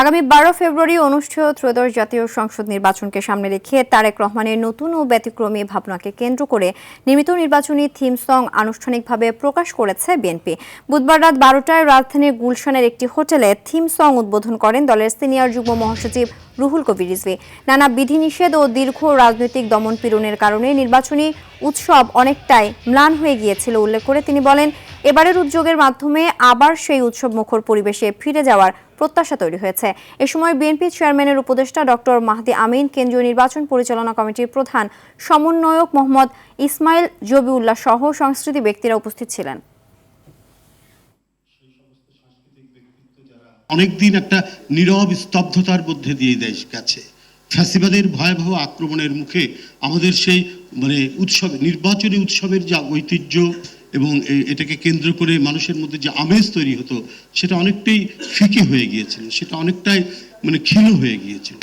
আগামী 12 ফেব্রুয়ারি অনুষ্ঠেয় ত্রয়োদশ জাতীয় সংসদ নির্বাচনকে সামনে রেখে তারেক রহমানের নতুন ও ব্যতিক্রমী ভাবনাকে কেন্দ্র করে নির্মিত নির্বাচনী থিম সং আনুষ্ঠানিকভাবে প্রকাশ করেছে বিএনপি। বুধবার রাত 12টায় রাজধানীর গুলশানের একটি হোটেলে থিম সং উদ্বোধন করেন দলের সিনিয়র যুগ্ম মহাসচিব রুহুল কবির রিজভী। নানা বিধিনিষেধ ও দীর্ঘ রাজনৈতিক দমনপীড়নের কারণে নির্বাচনী উৎসব অনেকটাই ম্লান হয়ে গিয়েছিল উল্লেখ করে তিনি বলেন, এবারের উদ্যোগের মাধ্যমে আবার সেই উৎসব মুখর পরিবেশে ফিরে যাওয়ার প্রত্যাশা তৈরি হয়েছে। এ সময় বিএনপি চেয়ারম্যানের উপদেষ্টা ডক্টর মাহদি আমিন, কেন্দ্রীয় নির্বাচন পরিচালনা কমিটির প্রধান সমন্বয়ক মোহাম্মদ ইসমাইল জবিউল্লাহ সহ সংস্কৃতি ব্যক্তিরা উপস্থিত ছিলেন। অনেকদিন একটা নীরব স্তব্ধতার মধ্যে দিয়ে দেশ গেছে। ফ্যাসিবাদের ভয়াবহ আক্রমণের মুখে আমাদের সেই উৎসব, নির্বাচনী উৎসবের যে ঐতিহ্য এবং এটাকে কেন্দ্র করে মানুষের মধ্যে যে আমেজ তৈরি হতো সেটা অনেকটাই ফিকে হয়ে গিয়েছিল, সেটা অনেকটাই ক্ষীণ হয়ে গিয়েছিল।